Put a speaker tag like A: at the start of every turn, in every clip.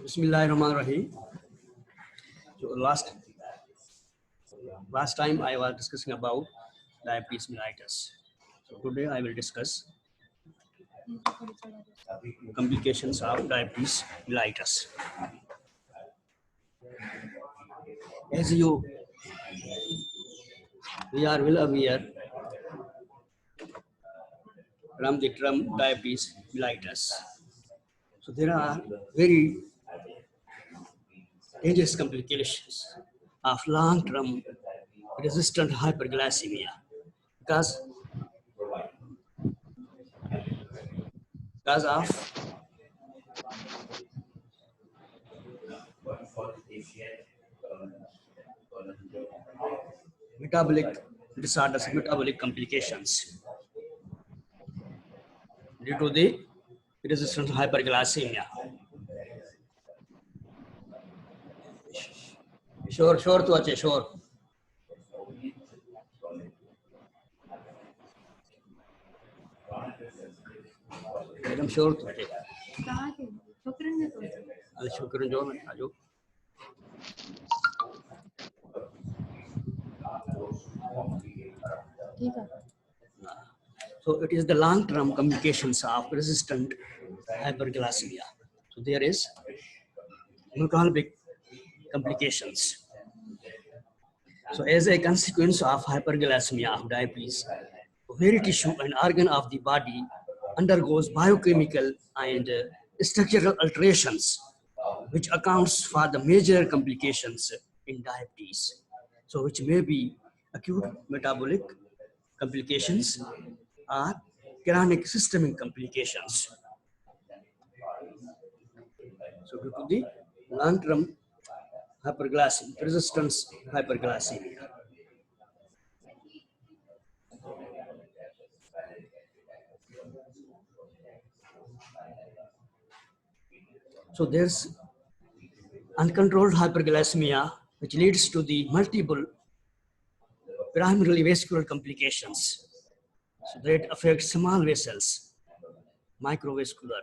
A: Bismillahirrahmanirrahim. So last time I was discussing about diabetes mellitus. So today I will discuss complications of diabetes mellitus. As we are well aware from the term diabetes mellitus. So there are very dangerous complications of long-term resistant hyperglycemia because of metabolic disorders, metabolic complications due to the resistant hyperglycemia. Sure to ache, sure. एकदम sure तो है अरे शुक्र जो मैं आजो so it is the long term complications of resistant hyperglycemia. So there is metabolic complications. So as a consequence of hyperglycemia of diabetes, every tissue and organ of the body undergoes biochemical and structural alterations, which accounts for the major complications in diabetes. So which may be acute metabolic complications or chronic systemic complications. So due to the long-term hyperglycemia, resistance hyperglycemia. So there's uncontrolled hyperglycemia, which leads to the multiple primarily vascular complications. So that affects small vessels, microvascular,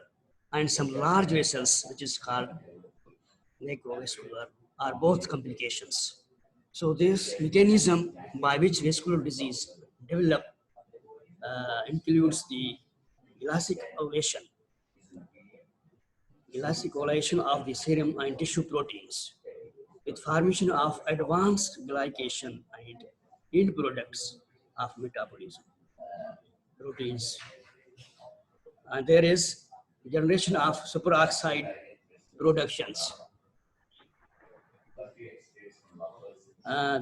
A: and some large vessels, which is called macrovascular, are both complications. So this mechanism by which vascular disease develop includes the elastic ovulation of the serum and tissue proteins with formation of advanced glycation and end products of metabolism proteins. And there is generation of superoxide productions.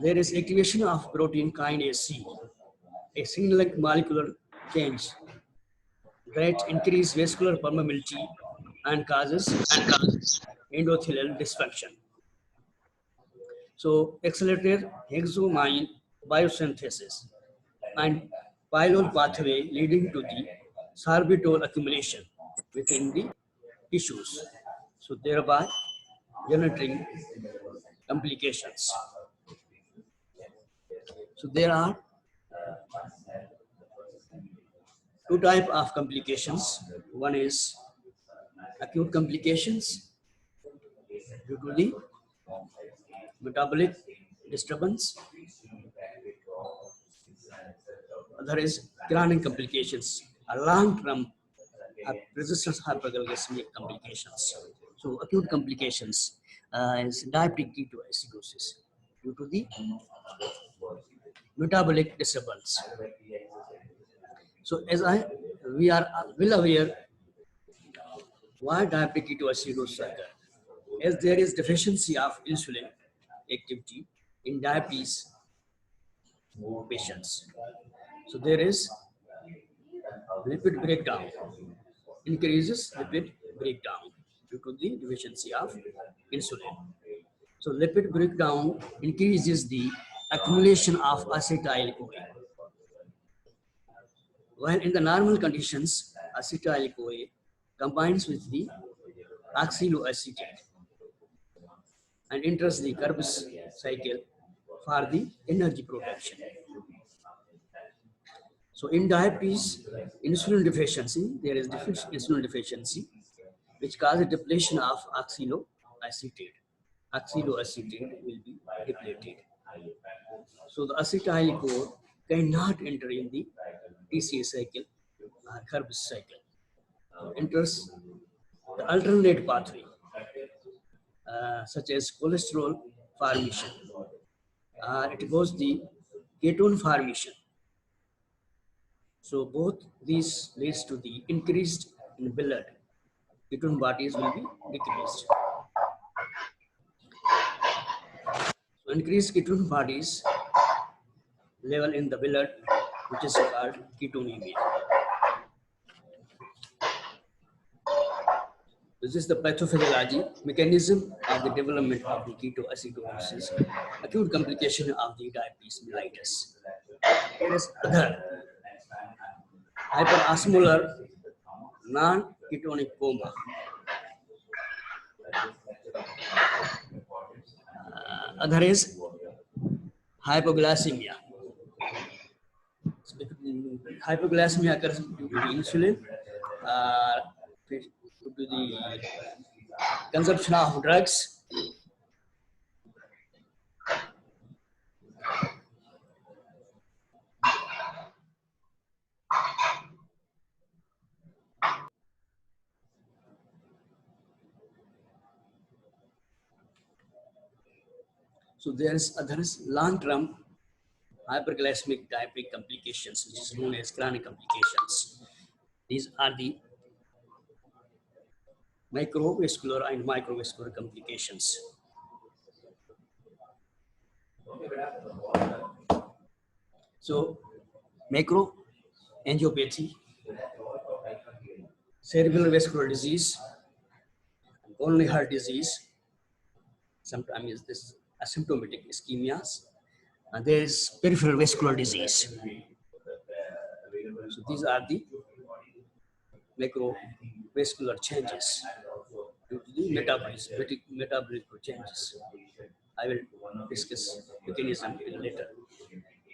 A: There is activation of protein kinase C, a signaling molecular change that increases vascular permeability and causes endothelial dysfunction. So accelerated hexamine biosynthesis and pyrrole pathway leading to the sorbitol accumulation within the tissues. So thereby generating complications. So there are two types of complications. One is acute complications due to the metabolic disturbance. Other is chronic complications, a long-term resistance hyperglycemic complications. So acute complications is diabetic ketoacidosis due to the metabolic disturbance. So we are well aware why diabetic ketoacidosis occurs. As there is deficiency of insulin activity in diabetes patients. So there is lipid breakdown, increases lipid breakdown due to the deficiency of insulin. So lipid breakdown increases the accumulation of acetyl-CoA. While in the normal conditions, acetyl-CoA combines with the oxaloacetate and enters the Krebs cycle for the energy production. So in diabetes, insulin deficiency, there is insulin deficiency, which causes depletion of oxaloacetate. Oxaloacetate will be depleted. So the acetyl core cannot enter in the TCA cycle or Krebs cycle. Enters the alternate pathway, such as cholesterol formation. It goes the ketone formation. So both these leads to the increased in blood. Ketone bodies will be decreased. So increased ketone bodies level in the blood, which is called ketonemia. This is the pathophysiology mechanism of the development of the ketoacidosis, acute complication of the diabetes mellitus. There is other hyperosmolar non-ketonic coma. Other is hypoglycemia. Hypoglycemia occurs due to the insulin, due to the consumption of drugs. So there's others long-term hyperglycemic diabetic complications, which is known as chronic complications. These are the microvascular and microvascular complications. So macroangiopathy, cerebral vascular disease, coronary heart disease, sometimes this asymptomatic ischemias, and there is peripheral vascular disease. So these are the macrovascular changes due to the metabolic changes. I will discuss mechanism later.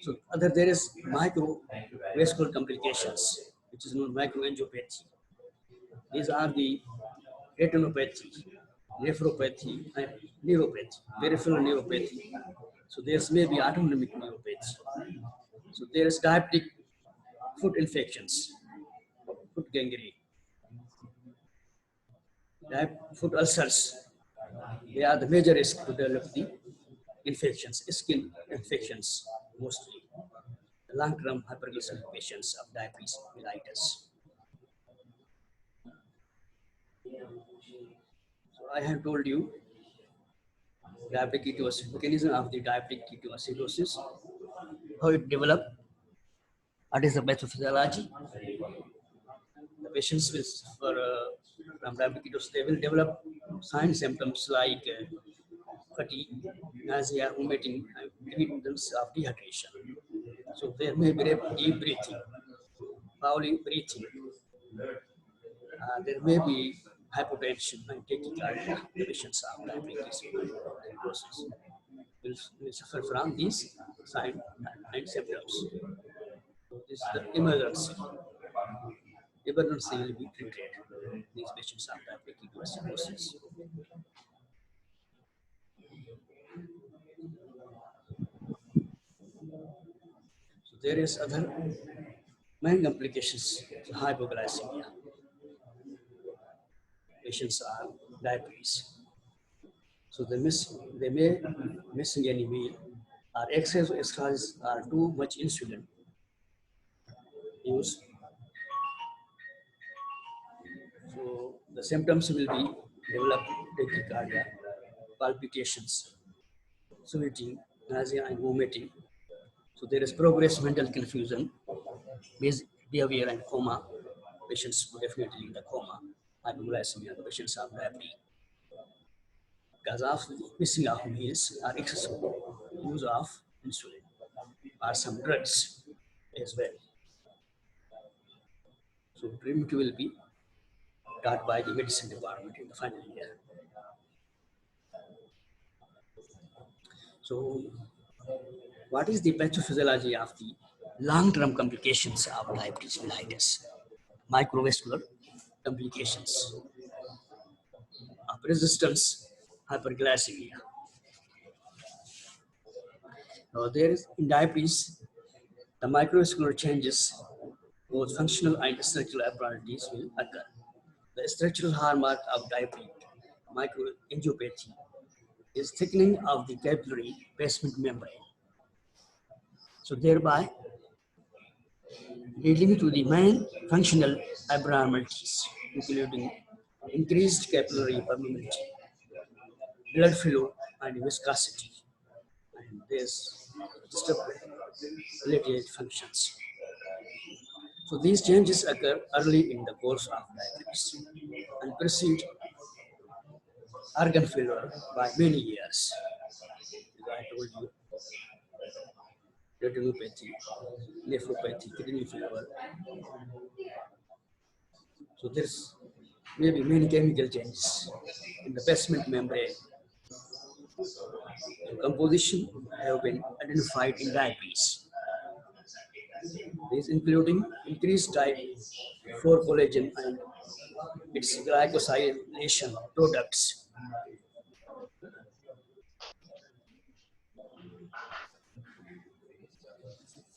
A: So there is microvascular complications, which is known microangiopathy. These are the retinopathy, nephropathy, and neuropathy, peripheral neuropathy. So there may be autonomic neuropathy. So there is diabetic foot infections, foot gangrene, foot ulcers. They are the major risk to develop the infections, skin infections mostly. Long-term hyperglycemic patients of diabetes mellitus. So I have told you diabetic ketoacidosis, mechanism of the diabetic ketoacidosis, how it developed, what is the pathophysiology. The patients will suffer from diabetic ketoacidosis. They will develop signs, symptoms like fatigue, nausea, vomiting, and evidence of dehydration. So there may be deep breathing, foul breathing. There may be hypotension and tachycardia. The patients of diabetes ketosis will suffer from these signs and symptoms. So this is the emergency. Emergency will be treated. These patients have diabetic ketoacidosis. So there is other main complications, hypoglycemia. Patients are diabetes. So they may missing any meal or excess exercise or too much insulin use. So the symptoms will be developed tachycardia, palpitations, sweating, nausea and vomiting. So there is progress mental confusion, behavior and coma. Patients will definitely in the coma. Hypoglycemia, the patients are diabetic. Because of missing of meals or excessive use of insulin or some drugs as well. So treatment will be taught by the medicine department in the final year. So what is the pathophysiology of the long-term complications of diabetes mellitus, microvascular complications of resistance hyperglycemia. Now, there is in diabetes, the microvascular changes, both functional and structural abnormalities will occur. The structural hallmark of diabetic microangiopathy is thickening of the capillary basement membrane. So thereby leading to the main functional abnormalities, including increased capillary permeability, blood flow, and viscosity. And this disturbed related functions. So these changes occur early in the course of diabetes and precede organ failure by many years. As I told you, retinopathy, nephropathy, kidney failure. So there's maybe many chemical changes in the basement membrane. So composition have been identified in diabetes. These including increased type 4 collagen and its glycosylation products.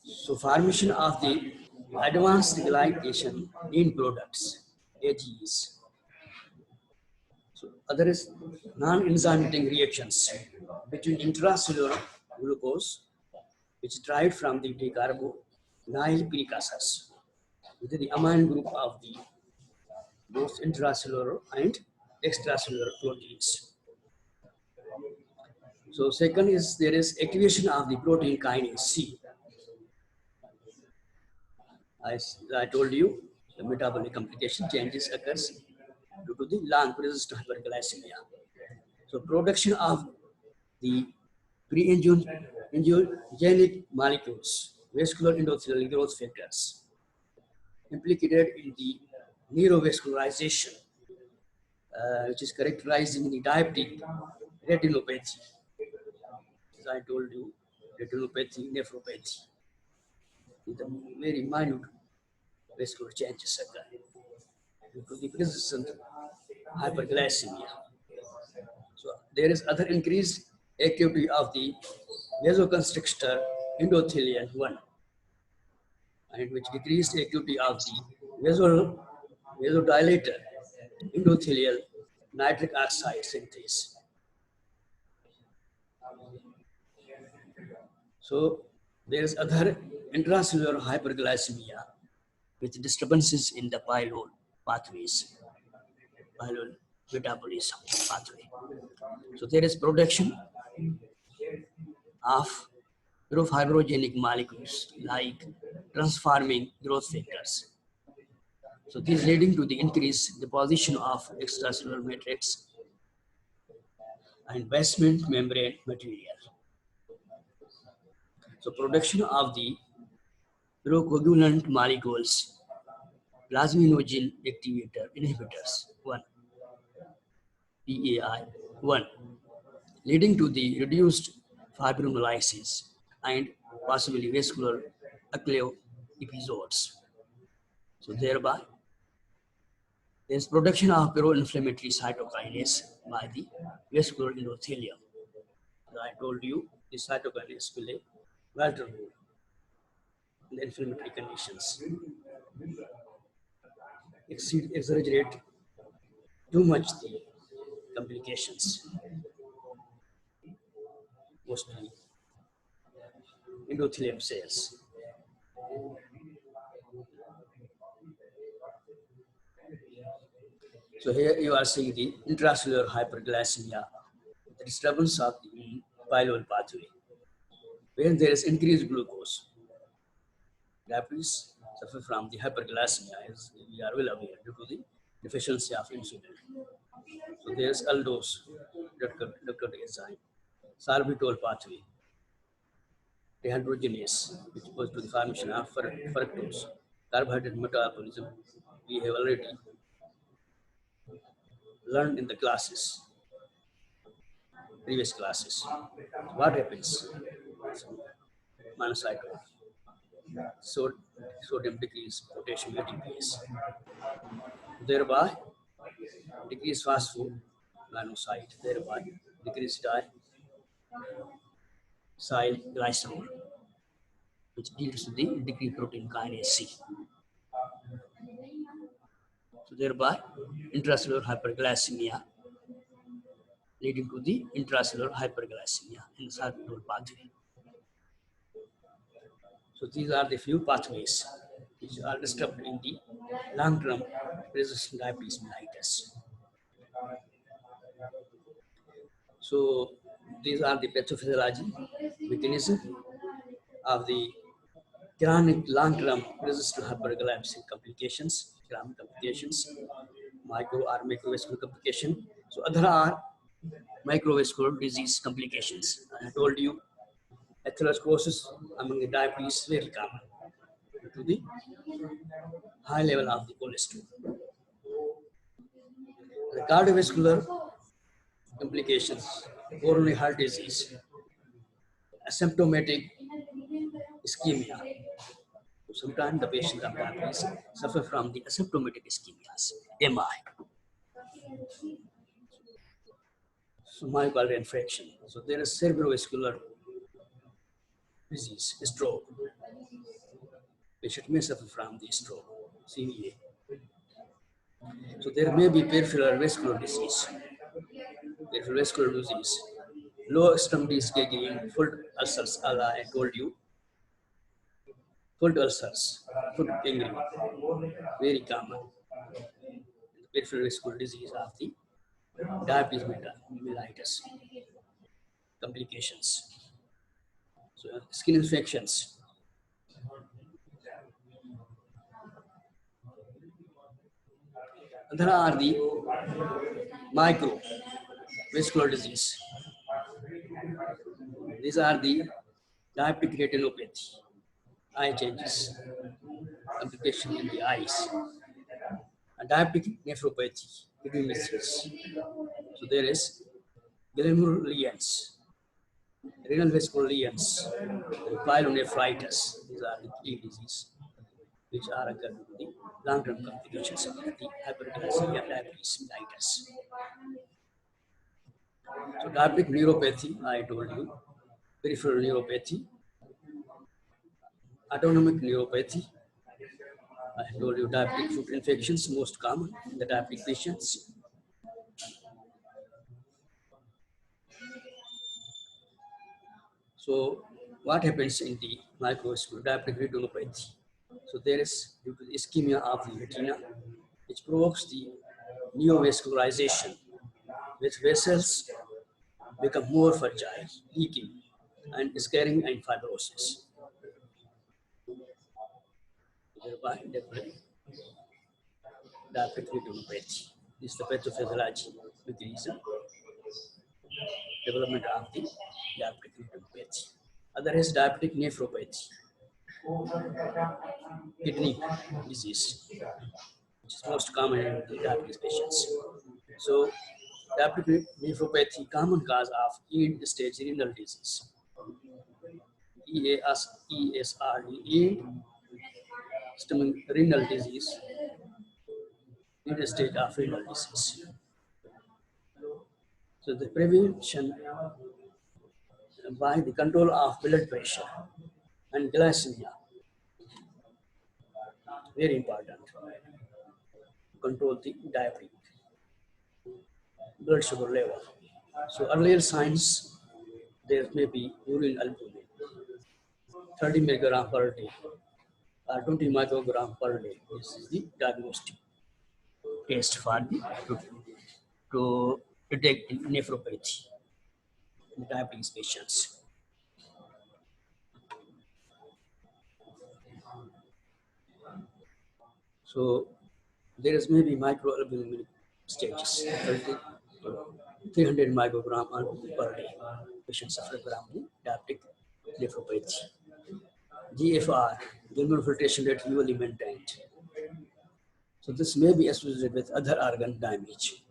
A: So formation of the advanced glycation end products, AGEs. So other is non-enzymatic reactions between intracellular glucose, which derived from the decarbonyl precursors, with the amine group of the both intracellular and extracellular proteins. So second is there is activation of the protein kinase C. I told you, the metabolic complication changes occurs due to the long persistent hyperglycemia. So production of the pre-angiogenic molecules, vascular endothelial growth factors, implicated in the neurovascularization, which is characterizing the diabetic retinopathy. As I told you, retinopathy, nephropathy, with a very minute vascular changes occur due to the persistent hyperglycemia. So there is other increased activity of the vasoconstrictor endothelial 1, and which decreased activity of the vasodilator endothelial nitric oxide synthase. So there is other intracellular hyperglycemia with disturbances in the pylorol pathways, pylorol metabolism pathway. So there is production of fibrogenic molecules like transforming growth factors. So this leading to the increased deposition of extracellular matrix and basement membrane material. So production of the procoagulant molecules, plasminogen activator inhibitors 1, PAI 1, leading to the reduced fibrinolysis and possibly vascular occlusive episodes. So thereby, there is production of pro-inflammatory cytokinase by the vascular endothelium. As I told you, the cytokinase play a vital role in the inflammatory conditions. Exaggerate too much the complications, mostly endothelium cells. So here you are seeing the intracellular hyperglycemia, the disturbance of the pylorol pathway. When there is increased glucose, diabetes suffer from the hyperglycemia, as we are well aware, due to the deficiency of insulin. So there is aldose, ductal enzyme, sorbitol pathway, dehydrogenase, which goes to the formation of fructose, carbohydrate metabolism. We have already learned in the classes, previous classes. What happens? Monocytose. sodium decrease potassium ATPase. Thereby decrease phosphoglycoside, thereby decrease diacylglycerol, which leads to the decreased protein kinase C. So thereby intracellular hyperglycemia, leading to the intracellular hyperglycemia in the circulatory pathway. So these are the few pathways which are disturbed in the long-term resistant diabetes mellitus. So these are the pathophysiology mechanism of the chronic long-term resistant hyperglycemic complications, chronic complications, micro or macrovascular complication. So other are microvascular disease complications. I told you atherosclerosis among the diabetes is very common due to the high level of the cholesterol. The cardiovascular complications, coronary heart disease, asymptomatic ischemia. Sometimes the patient of diabetes suffer from the asymptomatic ischemias, MI. So myocardial infarction. So there is cerebrovascular disease, stroke. Patient may suffer from the stroke, CVA. So there may be peripheral vascular disease. Peripheral vascular disease. Lower extremities gangrene, foot ulcers, as I told you. Foot ulcers, foot gangrene, very common. Peripheral vascular disease of the diabetes mellitus complications. So skin infections. There are the microvascular disease. These are the diabetic retinopathy, eye changes, complication in the eyes, and diabetic nephropathy, kidney disease. So there is glomerulus, renal vascular lesions, pyelonephritis. These are the key diseases which are occurring to the long-term complications of the hyperglycemia diabetes mellitus. So diabetic neuropathy, I told you, peripheral neuropathy, autonomic neuropathy, I told you diabetic foot infections, most common in the diabetic patients. So what happens in the microvascular diabetic retinopathy? So there is due to the ischemia of the retina, which provokes the neovascularization, which vessels become more fragile, leaking, and scarring and fibrosis. Thereby develop diabetic retinopathy. This is the pathophysiology mechanism, development of the diabetic retinopathy. Other is diabetic nephropathy, kidney disease, which is most common in the diabetes patients. So diabetic nephropathy, common cause of end-stage renal disease. ESRD, stomach renal disease, end-stage of renal disease. So the prevention by the control of blood pressure and glycemia, very important. Control the diabetic blood sugar level. So earlier signs, there may be urine albumin, 30 milligram per day, 20 microgram per day. This is the diagnostic test for the to detect nephropathy in diabetes patients. So there is maybe microalbumin stages, 300 microgram per day. Patients suffer from the diabetic nephropathy. GFR, glomerular filtration rate usually maintained. So this may be associated with other organ damage.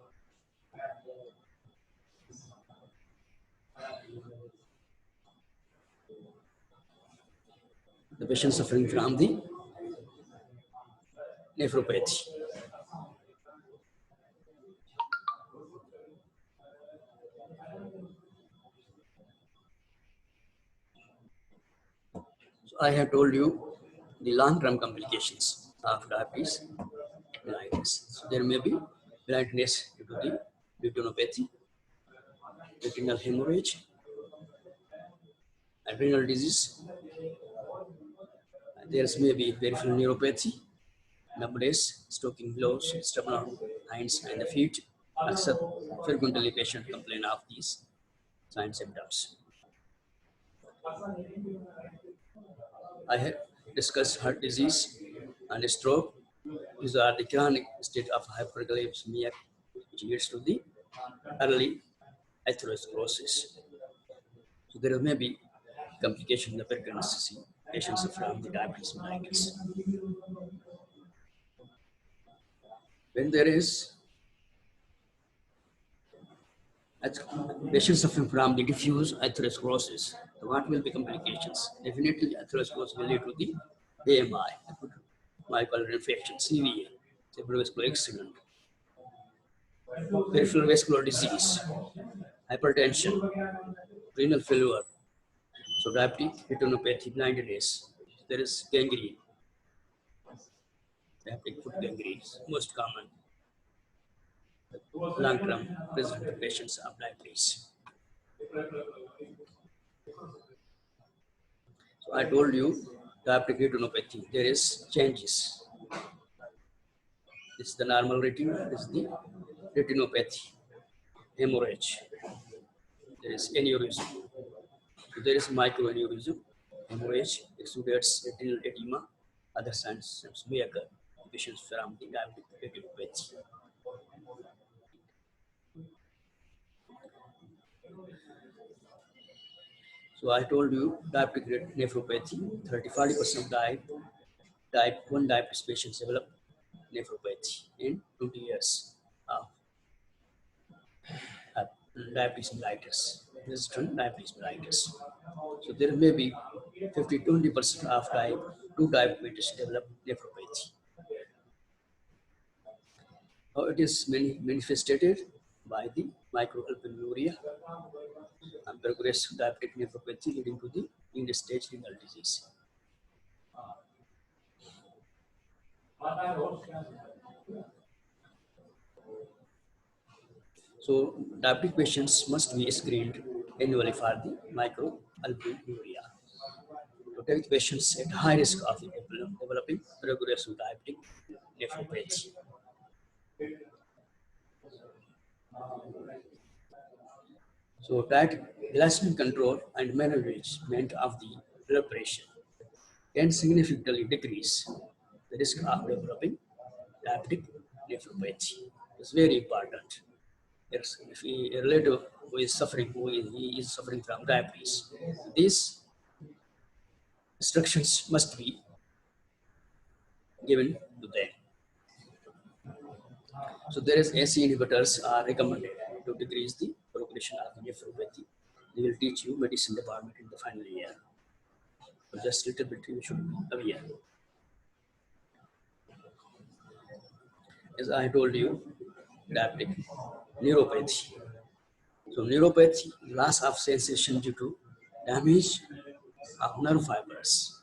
A: the patient suffering from the nephropathy. So I have told you the long-term complications of diabetes mellitus. So there may be blindness due to the retinopathy, retinal hemorrhage, adrenal disease. There may be peripheral neuropathy, numbness, stroking blows, stubborn hands and the feet. Except frequently patient complain of these signs symptoms. I have discussed heart disease and stroke. These are the chronic state of hyperglycemia, which leads to the early atherosclerosis. So there may be complication in the pregnancy. Patients from the diabetes mellitus. When there is patients suffering from the diffuse atherosclerosis, what will be complications? Definitely, atherosclerosis will lead to the AMI, myocardial infarction, CVA, cerebrovascular accident, peripheral vascular disease, hypertension, renal failure, so diabetic retinopathy, blindness. There is gangrene, diabetic foot gangrene, most common long-term present patients of diabetes. So I told you diabetic retinopathy, there is changes. This is the normal retina, this is the retinopathy, hemorrhage, there is aneurysm. So there is microaneurysm, hemorrhage, exudates retinal edema, other signs may occur. Patients from the diabetic retinopathy. So I told you diabetic nephropathy, 30-40% type 1 diabetes patients develop nephropathy in 20 years of diabetes mellitus, resistant diabetes mellitus. So there may be 50-20% of type 2 diabetes develop nephropathy. How it is manifested by the microalbuminuria and progressive diabetic nephropathy leading to the end-stage renal disease. So diabetic patients must be screened annually for the microalbuminuria. To take patients at high risk of developing progressive diabetic nephropathy. So that glycemic control and management of the blood pressure can significantly decrease the risk of developing diabetic nephropathy. It's very important. If a relative who is suffering, he is suffering from diabetes, these instructions must be given to them. So there is AC inhibitors are recommended to decrease the progression of the nephropathy. They will teach you medicine department in the final year. So just a little bit you should be aware. As I told you, diabetic neuropathy. So neuropathy, loss of sensation due to damage of nerve fibers.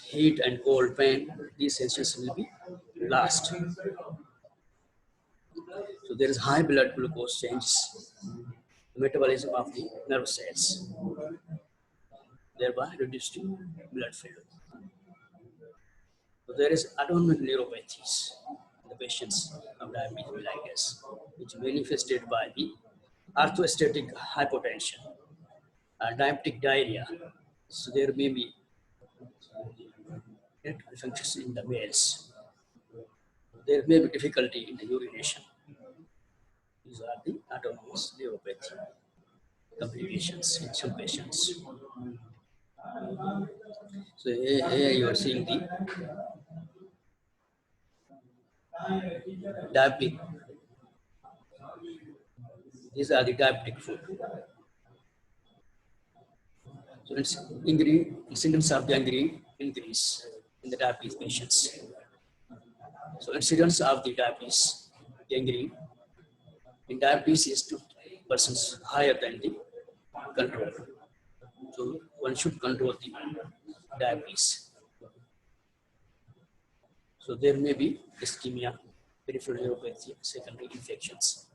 A: Heat and cold pain, these sensations will be lost. So there is high blood glucose changes, the metabolism of the nerve cells, thereby reducing blood flow. So there is autonomic neuropathies in the patients of diabetes mellitus, which manifested by the orthostatic hypotension, diabetic diarrhea. So there may be erectile functions in the males. There may be difficulty in the urination. These are the autonomous neuropathy complications in some patients. So here you are seeing the diabetic. These are the diabetic food. So incidence of gangrene increase in the diabetes patients. So incidence of the diabetes gangrene in diabetes is 2% higher than the control. So one should control the diabetes. So there may be ischemia, peripheral neuropathy, secondary infections.